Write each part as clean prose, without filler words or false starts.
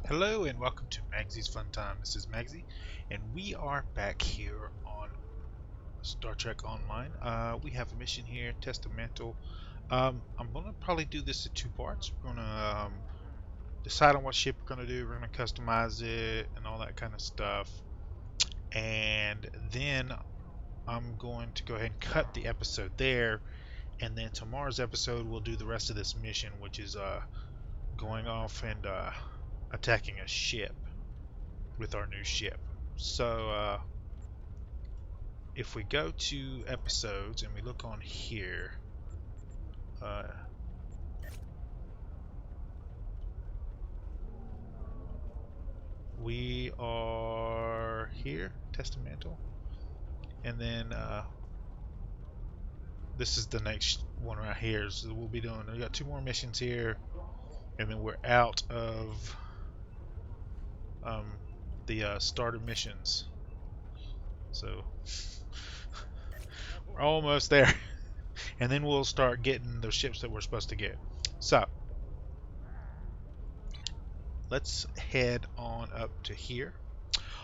Hello and welcome to Magzie's Fun Time. This is Magzie, and we are back here on Star Trek Online. We have a mission here, Testamental. I'm gonna probably do this in two parts. We're gonna decide on what ship we're gonna do. We're gonna customize it and all that kind of stuff, and then I'm going to go ahead and cut the episode there. And then tomorrow's episode, we'll do the rest of this mission, which is going off and attacking a ship with our new ship. So if we go to episodes and we look on here, we are here, Testamental, and then this is the next one right here. So we'll be doing. We got two more missions here, and then we're out of the starter missions. So we're almost there. And then we'll start getting the ships that we're supposed to get. So let's head on up to here.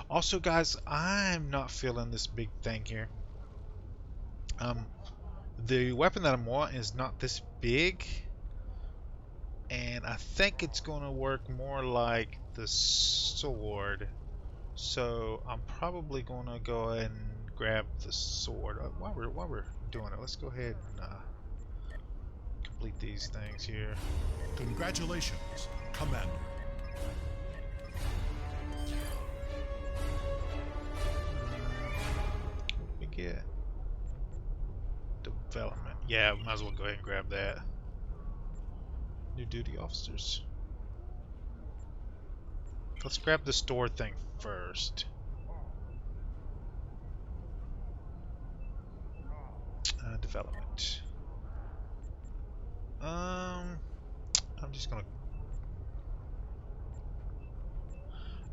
Also, guys, I'm not feeling this big thing here. The weapon that I'm wanting is not this big, and I think it's going to work more like the sword. So I'm probably going to go ahead and grab the sword. While we're doing it, let's go ahead and complete these things here. Congratulations, Commander. What did we get? Development. Yeah, we might as well go ahead and grab that. New duty officers. Let's grab the store thing first. Development. I'm just gonna.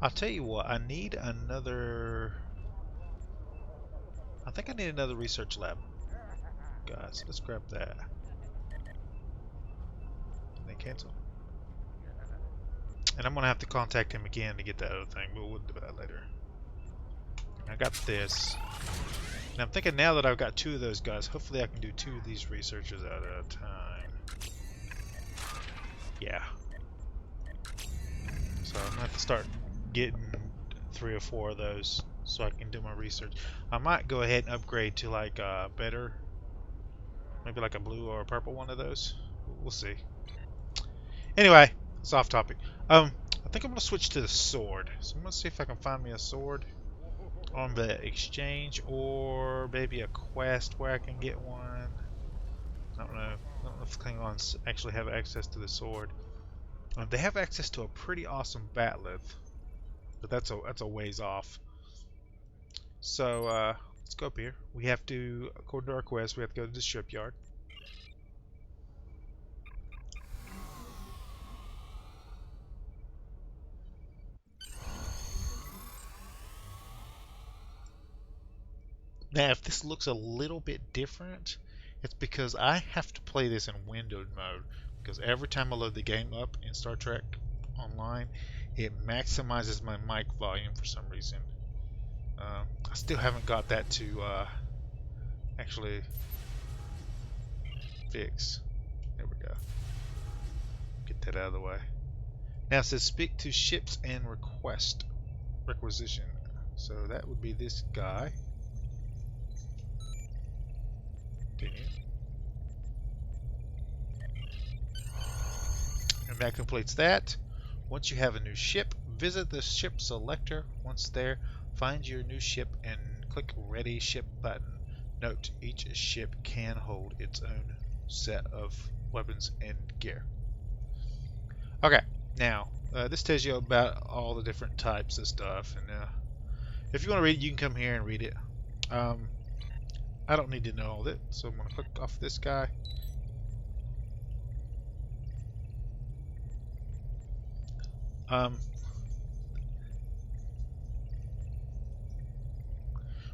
I'll tell you what. I need another. I think I need another research lab, guys. Let's grab that. And they cancel. And I'm gonna have to contact him again to get that other thing, but we'll do that later. I got this. And I'm thinking now that I've got two of those guys, hopefully I can do two of these researchers at a time. Yeah. So I'm gonna have to start getting 3 or 4 of those so I can do my research. I might go ahead and upgrade to like a better, maybe like a blue or a purple one of those. We'll see. Anyway, it's off topic. I think I'm gonna switch to the sword. So I'm gonna see if I can find me a sword on the exchange or maybe a quest where I can get one. I don't know. I don't know if Klingons actually have access to the sword. They have access to a pretty awesome batleth, but that's a ways off. So let's go up here. We have to, according to our quest, we have to go to the shipyard. Now, if this looks a little bit different, it's because I have to play this in windowed mode. Because every time I load the game up in Star Trek Online, it maximizes my mic volume for some reason. I still haven't got that to actually fix. There we go. Get that out of the way. Now it says speak to ships and requisition. So that would be this guy. Continue. And that completes that. Once you have a new ship, visit the ship selector. Once there, find your new ship and click Ready Ship button. Note, each ship can hold its own set of weapons and gear. Okay, now, this tells you about all the different types of stuff. And if you want to read it, you can come here and read it. I don't need to know all of it, so I'm going to click off this guy.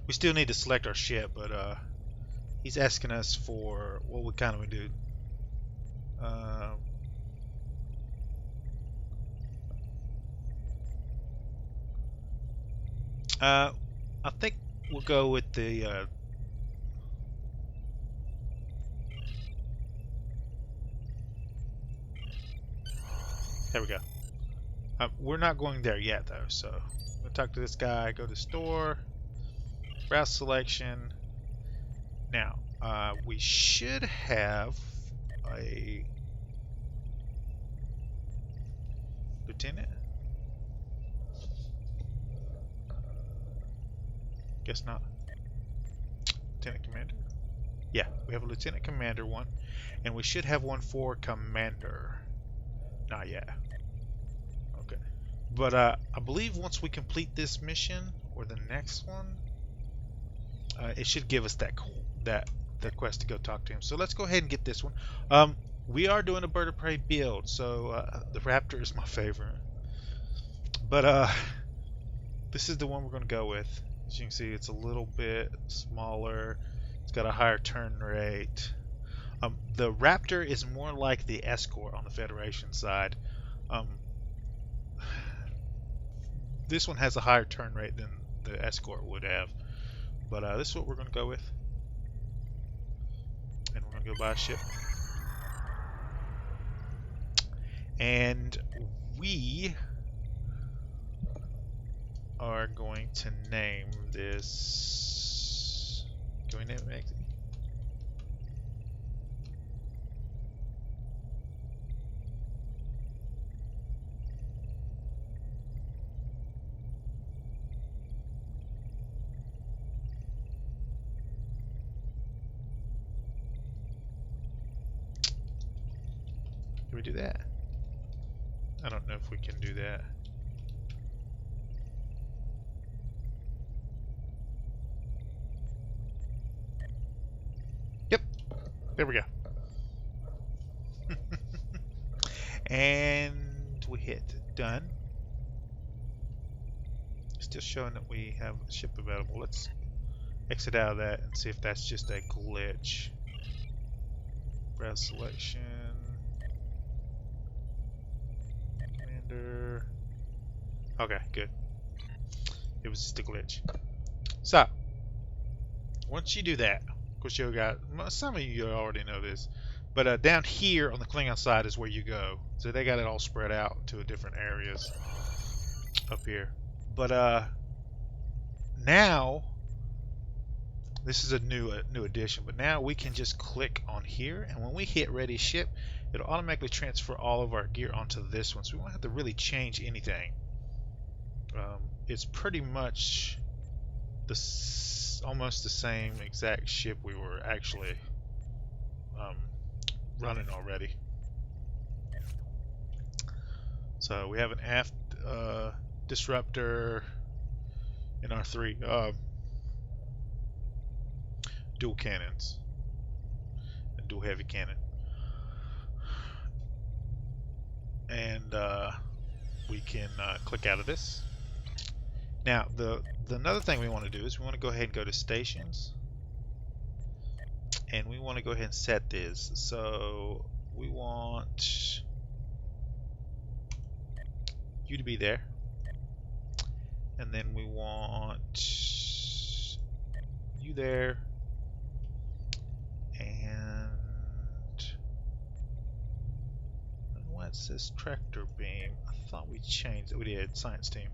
We still need to select our ship, but he's asking us for what we kind of do. I think we'll go with the there we go. We're not going there yet though, so I'm gonna talk to this guy, go to store, browse selection. Now, we should have a lieutenant. Guess not. Lieutenant commander? Yeah, we have a lieutenant commander one, and we should have one for commander. Not yet. Okay. But I believe once we complete this mission or the next one, it should give us that quest to go talk to him. So let's go ahead and get this one. We are doing a bird of prey build, so the Raptor is my favorite. But this is the one we're going to go with. As you can see, it's a little bit smaller. It's got a higher turn rate. The Raptor is more like the Escort on the Federation side. This one has a higher turn rate than the Escort would have. But this is what we're going to go with. And we're going to go buy a ship. And we are going to name this... Can we name it Magzie? Can we do that? I don't know if we can do that. Yep, there we go. And we hit done. Still showing that we have a ship available. Let's exit out of that and see if that's just a glitch. Browse selection. Commander. Okay, good. It was just a glitch. So, once you do that, of course you got, some of you already know this, but down here on the Klingon side is where you go. So they got it all spread out to different areas up here. But now, this is a new addition, but now we can just click on here, and when we hit ready ship, it'll automatically transfer all of our gear onto this one, so we won't have to really change anything. It's pretty much almost the same exact ship we were actually running already. So we have an aft disruptor in R3, dual cannons, and dual heavy cannon, and we can click out of this. Now the another thing we want to do is we want to go ahead and go to stations, and we want to go ahead and set this. So we want you to be there, and then we want you there, and why it says tractor beam. I thought we changed it. We did. Science team.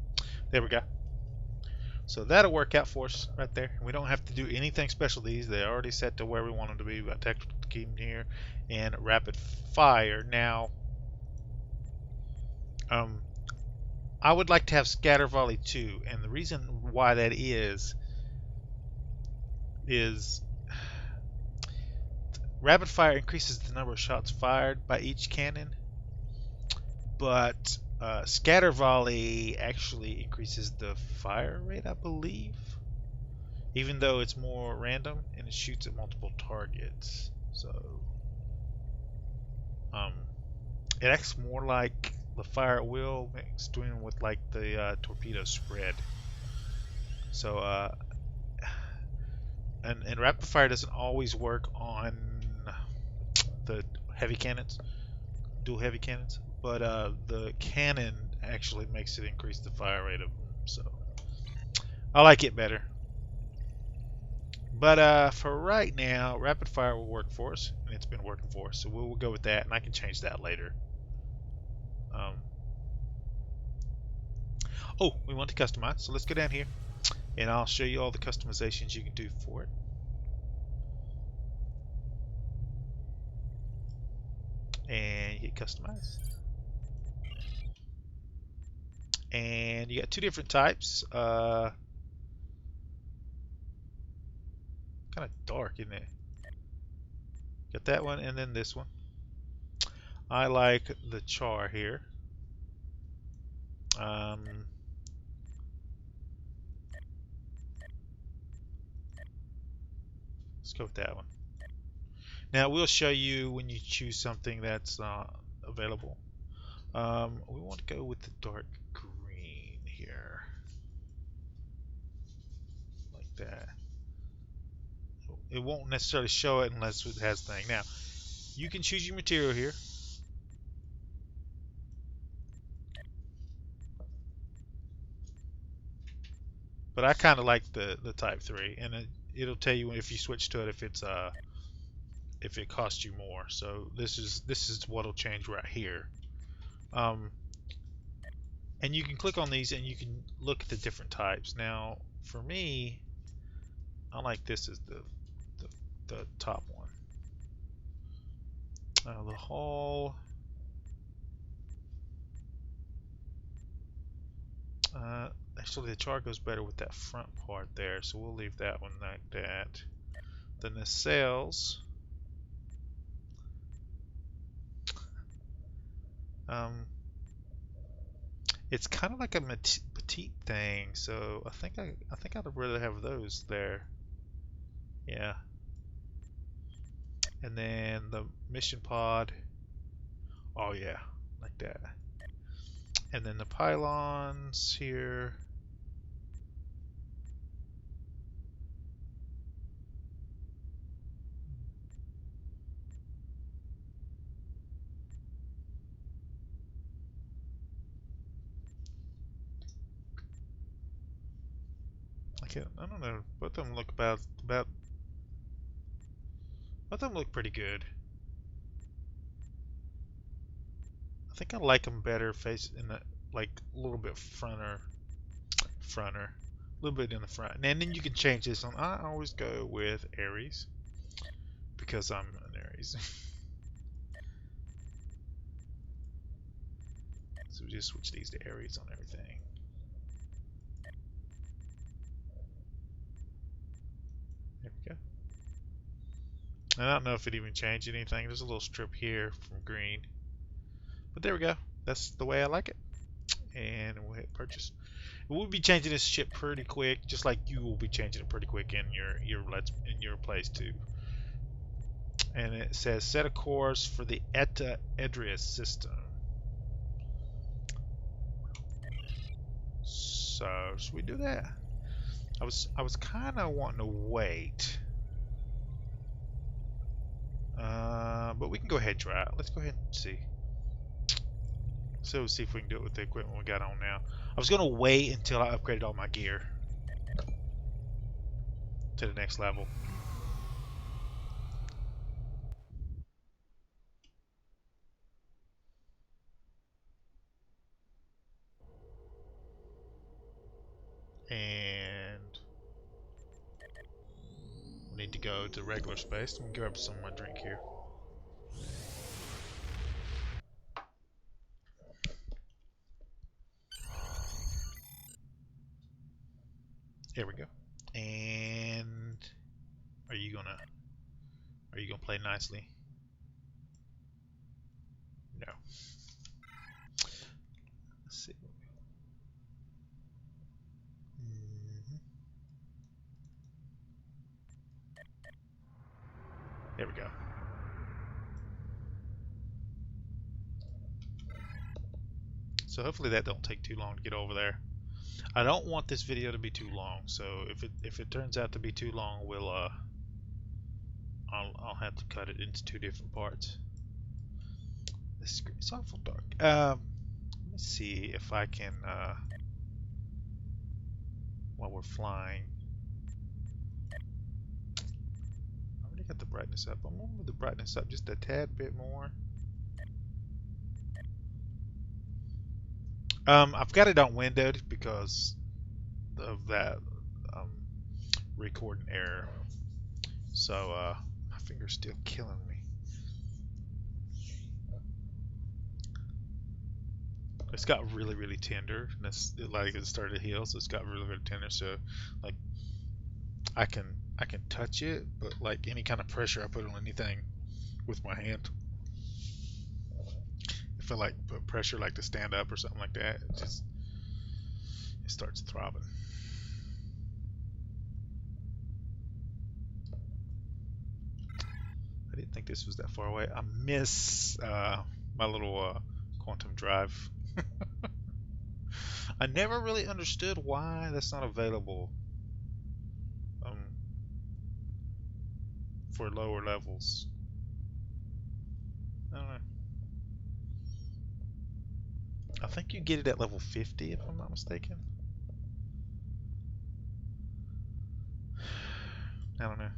There we go. So that'll work out for us right there. We don't have to do anything special. They're already set to where we want them to be. We've got tactical team here and rapid fire. Now, I would like to have scatter volley too, and the reason why that is rapid fire increases the number of shots fired by each cannon, but scatter volley actually increases the fire rate, I believe, even though it's more random and it shoots at multiple targets. So it acts more like the fire at will mixed in with like the torpedo spread. So and rapid fire doesn't always work on the heavy cannons, dual heavy cannons, but the cannon actually makes it increase the fire rate of them. So I like it better. But for right now, rapid fire will work for us, and it's been working for us. So we'll go with that, and I can change that later. Um, oh, we want to customize, so let's go down here, and I'll show you all the customizations you can do for it. And you hit customize. And you got two different types. Kind of dark, isn't it? Got that one, and then this one. I like the char here. Um, let's go with that one. Now we'll show you when you choose something that's available. We want to go with the dark green here, like that. It won't necessarily show it unless it has thing. Now you can choose your material here. But I kind of like the Type 3, and it'll tell you if you switch to it if it costs you more. So this is what'll change right here. Um, and you can click on these and you can look at the different types. Now for me, I like this as the top one. The hull. Actually, the chart goes better with that front part there, so we'll leave that one like that. Then the sails. Um, it's kind of like a petite thing, so I think I'd rather have those there. Yeah. And then the mission pod. Oh yeah, like that. And then the pylons here. I don't know. Both of them look about both of them look pretty good. I think I like them better face in the like a little bit fronter, a little bit in the front. And then you can change this on. I always go with Aries because I'm an Aries. So we just switch these to Aries on everything. There we go. I don't know if it even changed anything. There's a little strip here from green. But there we go. That's the way I like it. And we'll hit purchase. We'll be changing this ship pretty quick, just like you will be changing it pretty quick in your place too. And it says set a course for the Eta Edrius system. So should we do that? I was kind of wanting to wait, but we can go ahead and try it. Let's go ahead and see. So we'll see if we can do it with the equipment we got on now. I was gonna wait until I upgraded all my gear to the next level. And we need to go to regular space. Let me grab some of my drink here. Here we go. And are you gonna play nicely? No. Let's see. Mhm. There we go. So hopefully that don't take too long to get over there. I don't want this video to be too long, so if it turns out to be too long, we'll I'll have to cut it into two different parts. This screen's awful dark. Let me see if I can while we're flying. I already got the brightness up. I'm gonna move the brightness up just a tad bit more. I've got it on windowed because of that um, recording error. So my finger's still killing me. It's got really, really tender. And like it started to heal, so it's got really, really tender. So like I can touch it, but like any kind of pressure I put on anything with my hand, if I like put pressure like to stand up or something like that, it starts throbbing. I didn't think this was that far away. I miss my little quantum drive. I never really understood why that's not available um, for lower levels. I don't know. I think you get it at level 50 if I'm not mistaken. I don't know.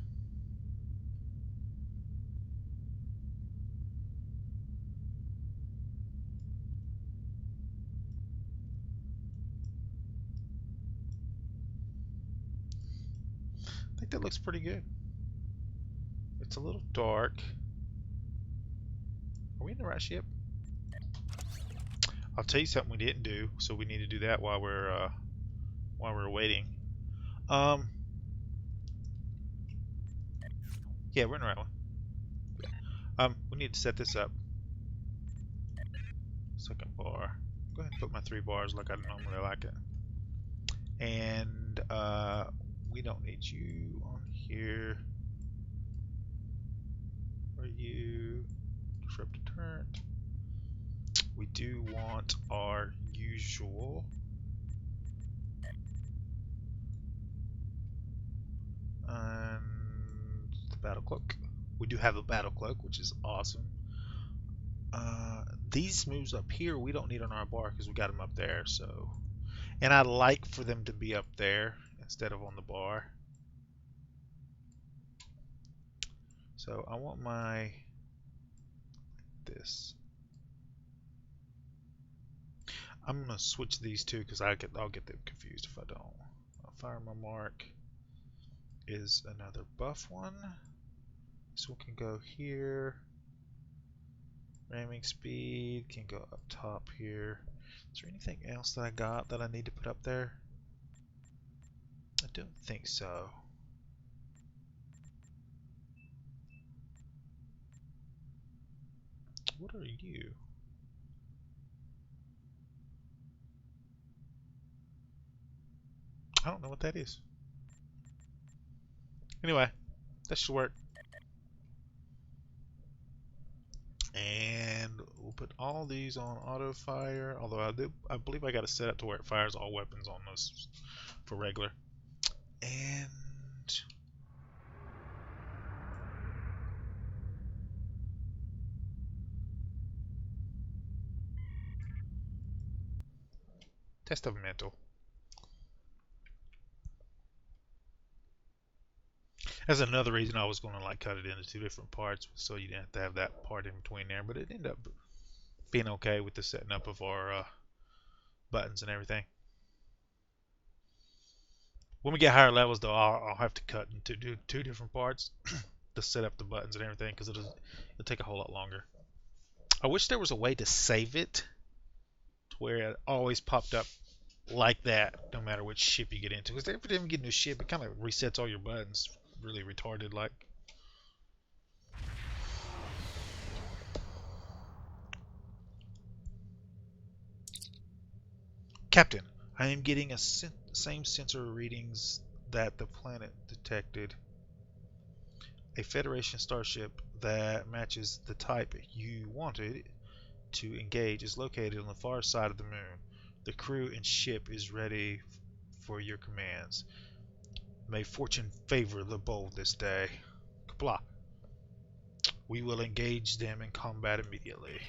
I think that looks pretty good. It's a little dark. Are we in the right ship? I'll tell you something we didn't do, so we need to do that while we're waiting. Um, yeah, we're in the right one. We need to set this up. Second bar. Go ahead and put my 3 bars like I normally like it. And we don't need you on here. Are you disrupt deterrent? We do want our usual and the battle cloak. We do have a battle cloak, which is awesome. These moves up here we don't need on our bar because we got them up there. So, and I like for them to be up there instead of on the bar. So I want my this. I'm gonna switch these two because I'll get them confused if I don't. Fire my mark is another buff one. This one can go here. Ramming speed can go up top here. Is there anything else that I got that I need to put up there? I don't think so. What are you? I don't know what that is. Anyway, that should work. And we'll put all these on auto fire. Although I believe I got to set it to where it fires all weapons almost for regular. And test of mental. That's another reason I was going to like cut it into 2 different parts, so you didn't have to have that part in between there. But it ended up being okay with the setting up of our buttons and everything. When we get higher levels, though, I'll have to cut into 2 different parts to set up the buttons and everything because it'll take a whole lot longer. I wish there was a way to save it to where it always popped up like that, no matter which ship you get into. Because every time you get into a ship, it kind of resets all your buttons. Really retarded, like. Captain, I am getting same sensor readings that the planet detected. A Federation starship that matches the type you wanted to engage is located on the far side of the moon. The crew and ship is ready for your commands. May fortune favor the bold this day. Kapla. We will engage them in combat immediately.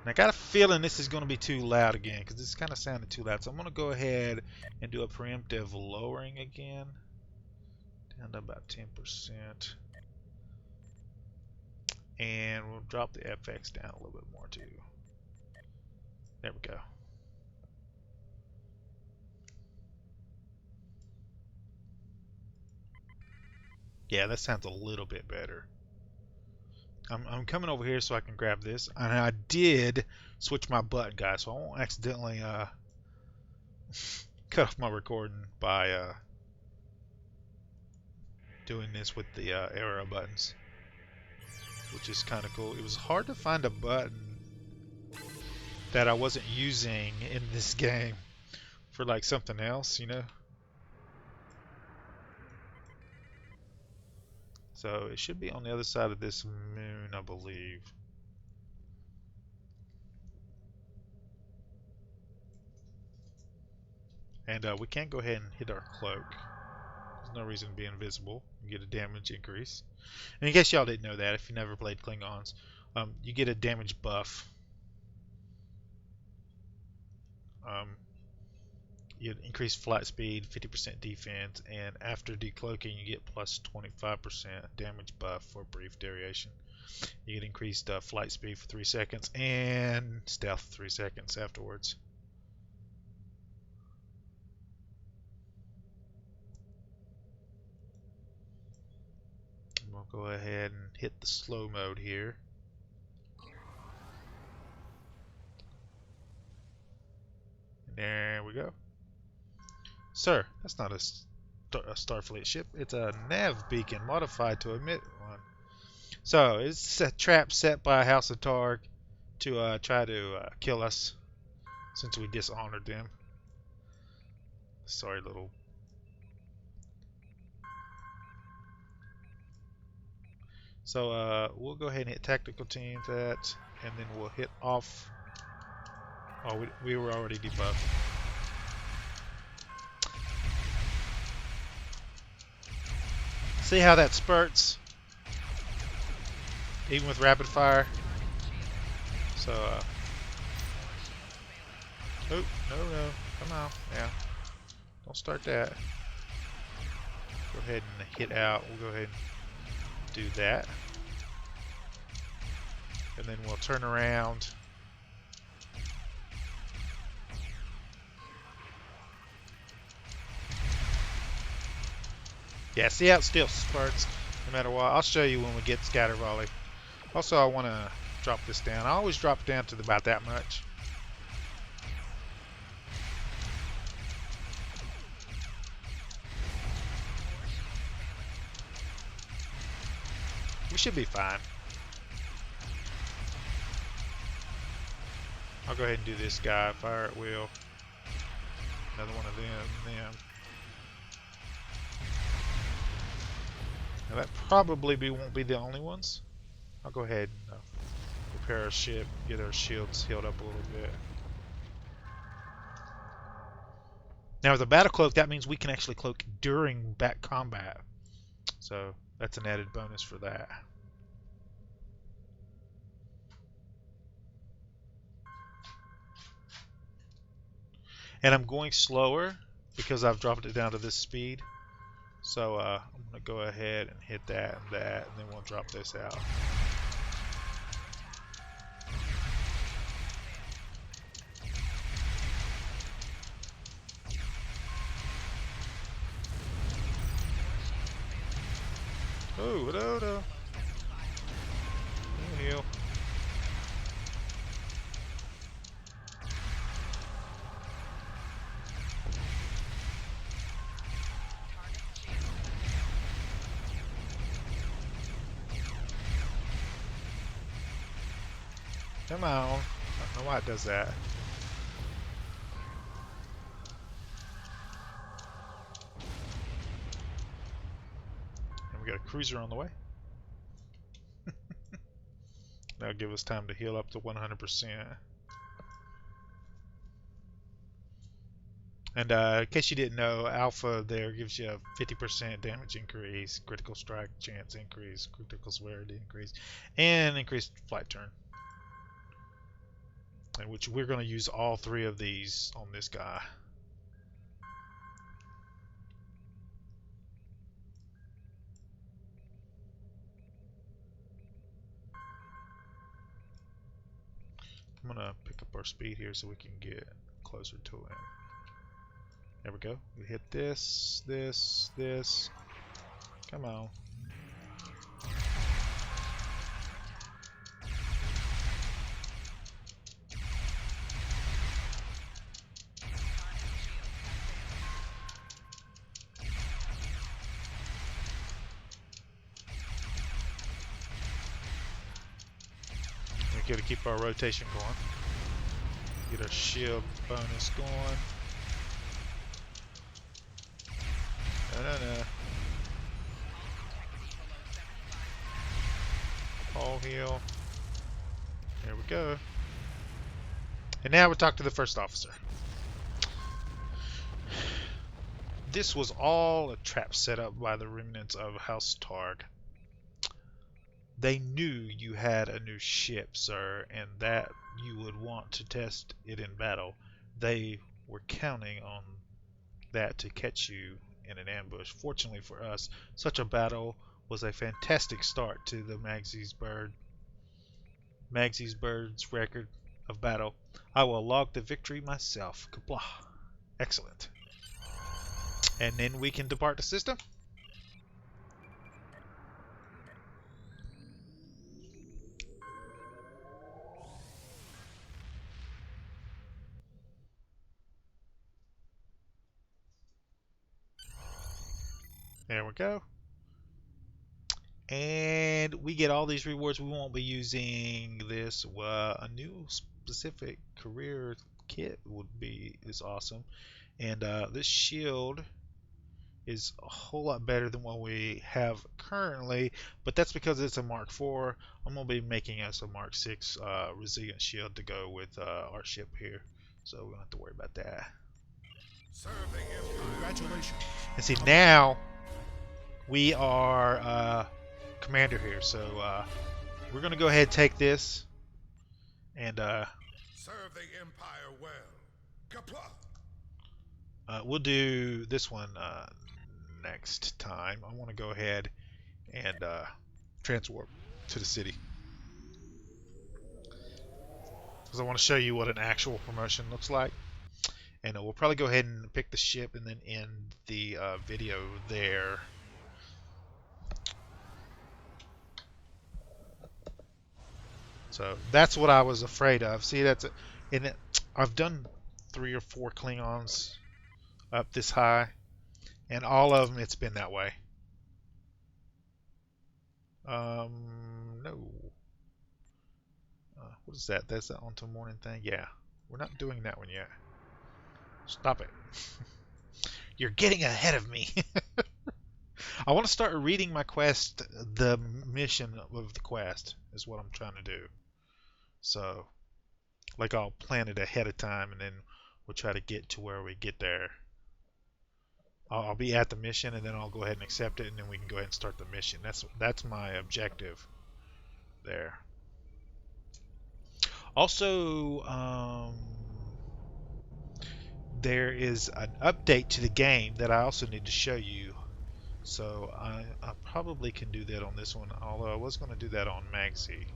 And I got a feeling this is going to be too loud again because this kind of sounded too loud. So I'm going to go ahead and do a preemptive lowering again. Down to about 10%. And we'll drop the FX down a little bit more too. There we go. Yeah, that sounds a little bit better. I'm coming over here so I can grab this. And I did switch my button, guys, so I won't accidentally cut off my recording by doing this with the arrow buttons, which is kind of cool. It was hard to find a button that I wasn't using in this game for like something else, you know? So it should be on the other side of this moon, I believe. And we can't go ahead and hit our cloak. There's no reason to be invisible. You get a damage increase. And in case y'all didn't know that, if you never played Klingons, you get a damage buff. You increase flight speed, 50% defense, and after decloaking, you get plus 25% damage buff for a brief duration. You get increased flight speed for 3 seconds and stealth 3 seconds afterwards. We'll go ahead and hit the slow mode here. And there we go. Sir, that's not a Starfleet ship. It's a nav beacon modified to emit one. So, it's a trap set by House Torg to try to kill us since we dishonored them. Sorry, little. So, we'll go ahead and hit tactical teams that, and then we'll hit off. Oh, we were already debuffed. See how that spurts? Even with rapid fire. So, oh, no, come on, yeah. Don't start that. Go ahead and hit out. We'll go ahead and do that. And then we'll turn around. Yeah, see how it still spurts no matter what. I'll show you when we get scatter volley. Also, I want to drop this down. I always drop down to about that much. We should be fine. I'll go ahead and do this guy. Fire at will. Another one of them. Now that probably won't be the only ones. I'll go ahead and repair our ship, get our shields healed up a little bit. Now with a battle cloak, that means we can actually cloak during back combat. So that's an added bonus for that. And I'm going slower because I've dropped it down to this speed. So I'm going to go ahead and hit that and that, and then we'll drop this out. Oh, no. Heal. Come on. I don't know why it does that. And we got a cruiser on the way. That'll give us time to heal up to 100%. And in case you didn't know, Alpha there gives you a 50% damage increase, critical strike chance increase, critical severity increase, and increased flight turn. in which we're going to use all three of these on this guy. I'm going to pick up our speed here so we can get closer to him. There we go. We hit this, this, this. Come on. We got to keep our rotation going. Get our shield bonus going. No. All heal. There we go. And now we talk to the first officer. This was all a trap set up by the remnants of House Torg. They knew you had a new ship, sir, and that you would want to test it in battle. They were counting on that to catch you in an ambush. Fortunately for us, such a battle was a fantastic start to the Maggie's Bird's record of battle. I will log the victory myself. Kapla. Excellent. And then we can depart the system. There we go. And we get all these rewards. We won't be using this. A new specific career kit is awesome. And this shield is a whole lot better than what we have currently, but that's because it's a Mark IV. I'm going to be making us a Mark VI resilient shield to go with our ship here, so we don't have to worry about that. Congratulations. And see, now we are commander here, so we're going to go ahead and take this and serve the Empire well. Kapla. We'll do this one next time. I want to go ahead and transwarp to the city, because I want to show you what an actual promotion looks like. And we'll probably go ahead and pick the ship and then end the video there. So that's what I was afraid of. See, I've done 3 or 4 Klingons up this high, and all of them it's been that way. No. What is that? That's the onto morning thing? Yeah. We're not doing that one yet. Stop it. You're getting ahead of me. I want to start reading my quest, the mission of the quest is what I'm trying to do. So, like, I'll plan it ahead of time, and then we'll try to get to where we get there. I'll be at the mission, and then I'll go ahead and accept it, and then we can go ahead and start the mission. That's my objective there. Also, there is an update to the game that I also need to show you. So I probably can do that on this one, although I was going to do that on Magzie.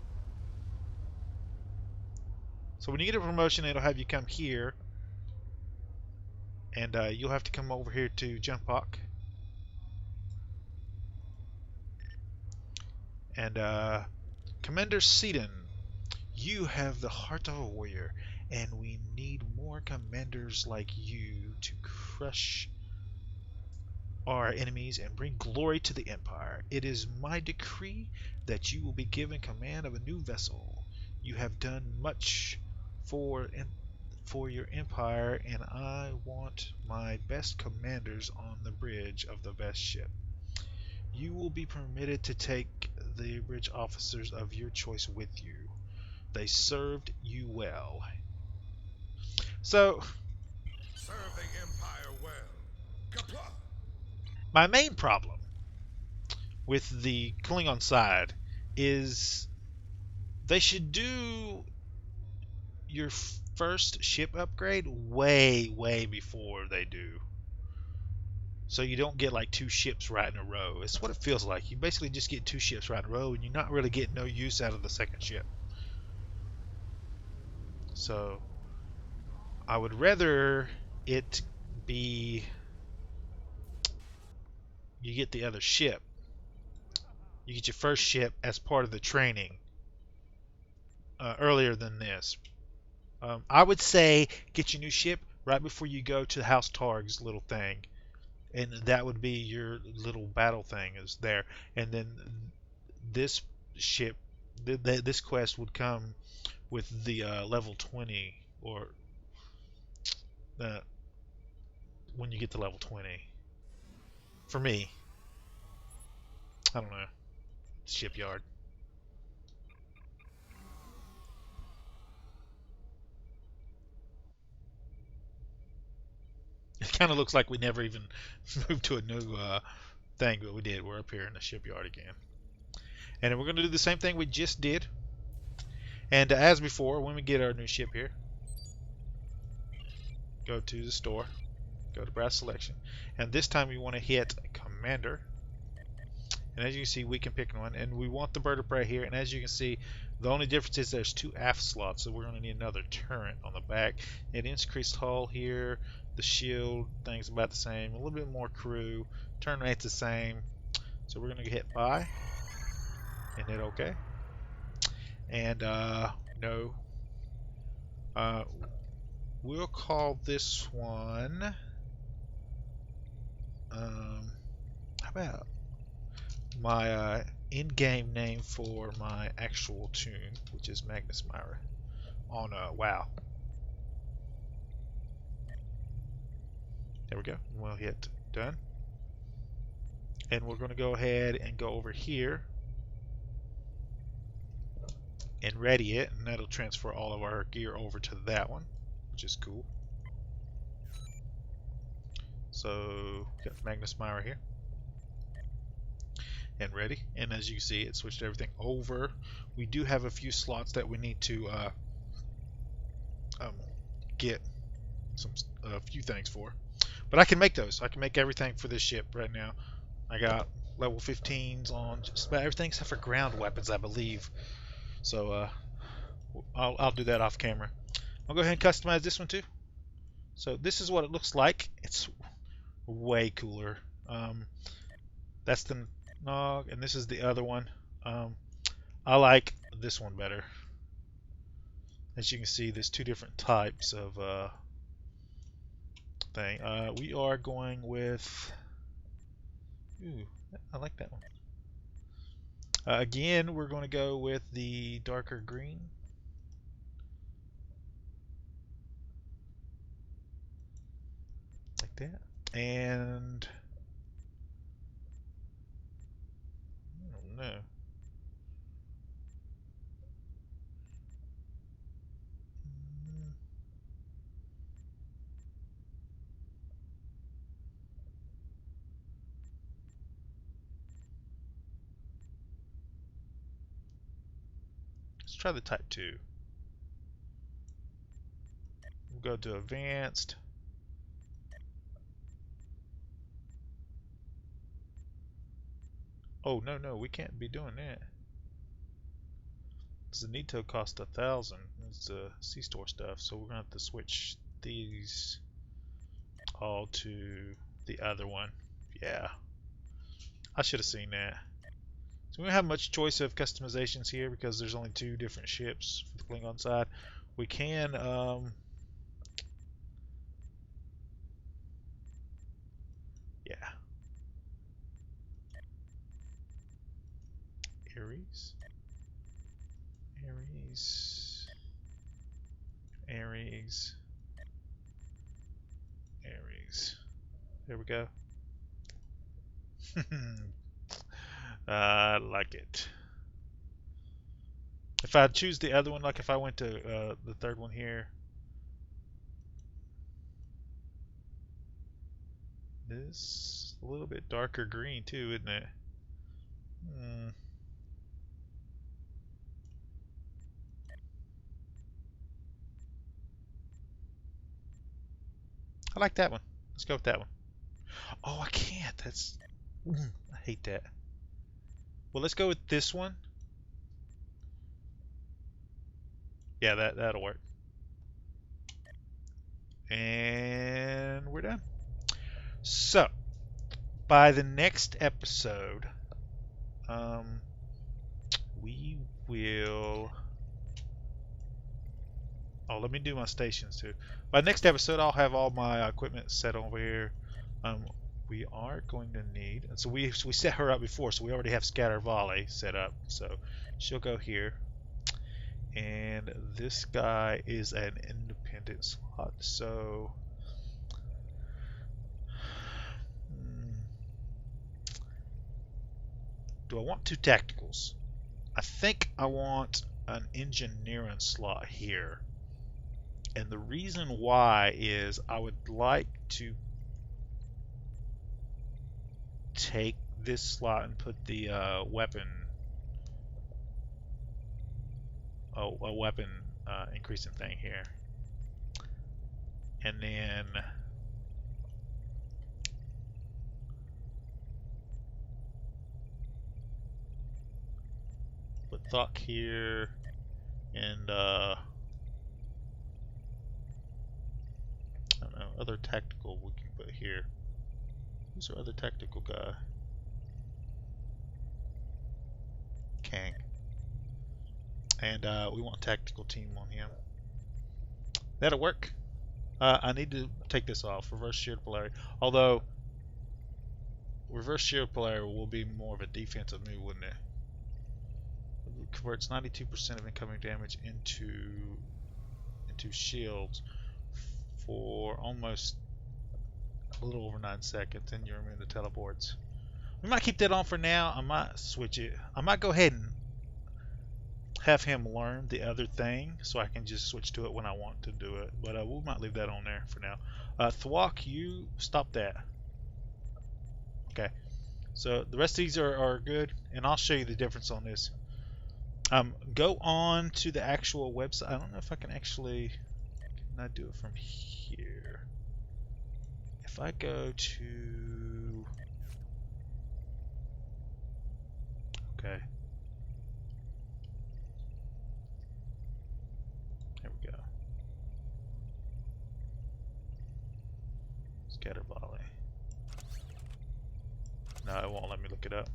So when you get a promotion, it'll have you come here, and you'll have to come over here to Junpak. And Commander Seaton, you have the heart of a warrior, and we need more commanders like you to crush our enemies and bring glory to the Empire. It is my decree that you will be given command of a new vessel. You have done much for your Empire, and I want my best commanders on the bridge of the best ship. You will be permitted to take the bridge officers of your choice with you. They served you well. So, serve the Empire well. Kapla. My main problem with the Klingon side is they should do your first ship upgrade way before they do. So you don't get like two ships right in a row. It's what it feels like. You basically just get two ships right in a row, and you're not really getting no use out of the second ship. So I would rather it be you get the other ship. You get your first ship as part of the training earlier than this. I would say get your new ship right before you go to House Torg's little thing, and that would be your little battle thing is there. And then this ship, this quest would come with the level 20, or uh, when you get to level 20. For me, I don't know. Shipyard. It kind of looks like we never even moved to a new thing, but we did. We're up here in the shipyard again. And then we're going to do the same thing we just did. And as before, when we get our new ship here, go to the store, go to Brass Selection, and this time we want to hit Commander. And as you can see, we can pick one, and we want the bird of prey here. And as you can see, the only difference is there's two aft slots, so we're going to need another turret on the back. It increased hull here. The shield thing's about the same. A little bit more crew. Turn rate's the same. So we're going to hit buy and hit OK. And no. We'll call this one. How about my in-game name for my actual tune, which is Magnus Myra on WoW. There we go. We'll hit done. And we're going to go ahead and go over here and ready it, and that'll transfer all of our gear over to that one, which is cool. So, got Magnus Myra here. And ready. And as you can see, it switched everything over. We do have a few slots that we need to get a few things for. But I can make those. I can make everything for this ship right now. I got level 15s on just about everything except for ground weapons, I believe. So I'll do that off camera. I'll go ahead and customize this one too. So this is what it looks like. It's way cooler. That's the Nog, and this is the other one. I like this one better. As you can see, there's two different types of thing. We are going with. Ooh, I like that one. Again, we're going to go with the darker green. Like that. And I don't know. Let's try the type 2. We'll go to advanced. Oh, no, we can't be doing that. Zanito cost 1,000. It's the C-store stuff, so we're gonna have to switch these all to the other one. Yeah, I should have seen that. So we don't have much choice of customizations here because there's only two different ships for the Klingon side. We can yeah, Ares, Ares, Ares, Ares. There we go. I like it. If I choose the other one, like if I went to the third one here, this a little bit darker green too, isn't it? I like that one. Let's go with that one. Oh, I can't. That's I hate that. Well, let's go with this one. Yeah, that'll work. And we're done. So, by the next episode, um, we will. Oh, let me do my stations too. By next episode, I'll have all my equipment set over here. Um, we are going to need. So we set her up before, so we already have scatter volley set up. So she'll go here, and this guy is an independent slot. So do I want two tacticals? I think I want an engineering slot here. And the reason why is I would like to take this slot and put the weapon, a weapon increasing thing here, and then put Thok here, and I don't know, other tactical we can put here. Who's our other tactical guy? Kang. And we want tactical team on him. That'll work. I need to take this off. Reverse shield polarity. Although, reverse shield polarity will be more of a defensive move, wouldn't it? It converts 92% of incoming damage into shields for almost a little over 9 seconds, and you're immune to teleports. We might keep that on for now. I might switch it. I might go ahead and have him learn the other thing so I can just switch to it when I want to do it. But we might leave that on there for now. Thwok, you stop that. Okay. So the rest of these are good, and I'll show you the difference on this. Go on to the actual website. I don't know if I can actually. Can I do it from here? If I go to. Okay. There we go. Scatter volley. No, it won't let me look it up.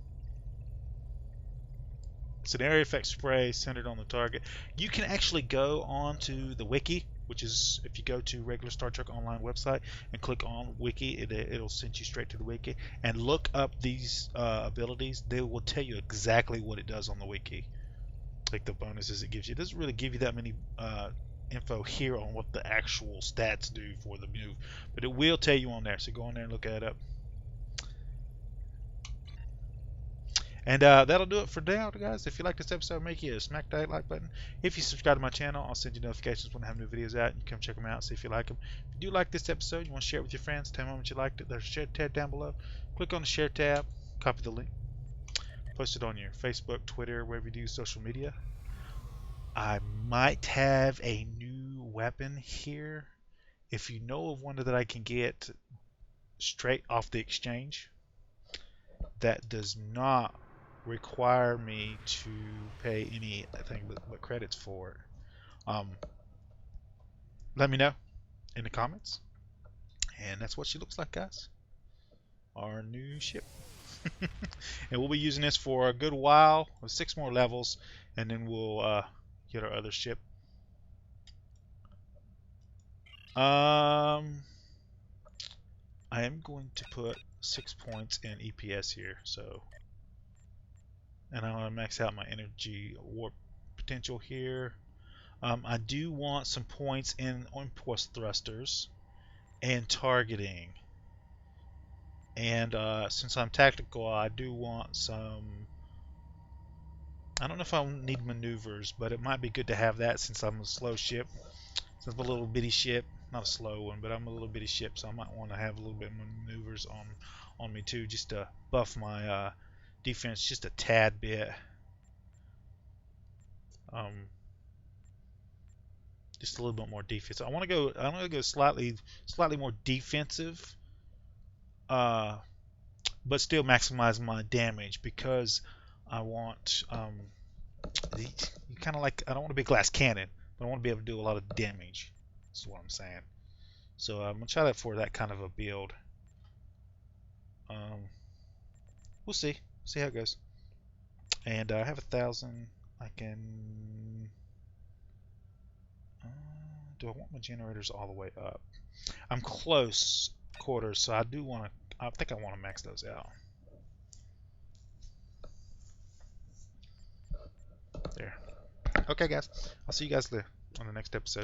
It's an area effect spray centered on the target. You can actually go onto the wiki, which is if you go to regular Star Trek Online website and click on wiki, it'll send you straight to the wiki and look up these abilities. They will tell you exactly what it does on the wiki, like the bonuses it gives you. It doesn't really give you that many info here on what the actual stats do for the move, but it will tell you on there. So go on there and look that up. And that'll do it for now, guys. If you like this episode, make it smack that like button. If you subscribe to my channel, I'll send you notifications when I have new videos out. You can come check them out, see if you like them. If you do like this episode, you want to share it with your friends, tell them how much you liked it. There's a share tab down below. Click on the share tab, copy the link, post it on your Facebook, Twitter, wherever you do social media. I might have a new weapon here. If you know of one that I can get straight off the exchange that does not require me to pay anything but credits for it, let me know in the comments. And that's what she looks like, guys. Our new ship. And we'll be using this for a good while, with 6 more levels, and then we'll get our other ship. I am going to put 6 points in EPS here, so, and I'm going to max out my energy warp potential here. I do want some points in impulse thrusters and targeting. And since I'm tactical, I do want some. I don't know if I need maneuvers, but it might be good to have that since I'm a slow ship. Since I'm a little bitty ship, not a slow one, but I'm a little bitty ship, so I might want to have a little bit of maneuvers on me too, just to buff my defense just a tad bit. just a little bit more defensive. I want to go. I want to go slightly more defensive, uh, but still maximize my damage because I want you kind of like I don't want to be a glass cannon, but I want to be able to do a lot of damage. That's what I'm saying. So I'm gonna try that for that kind of a build. Um, we'll see how it goes. And I have 1,000. I can. Do I want my generators all the way up? I'm close quarters, so I do want to. I think I want to max those out. There. Okay, guys. I'll see you guys there on the next episode.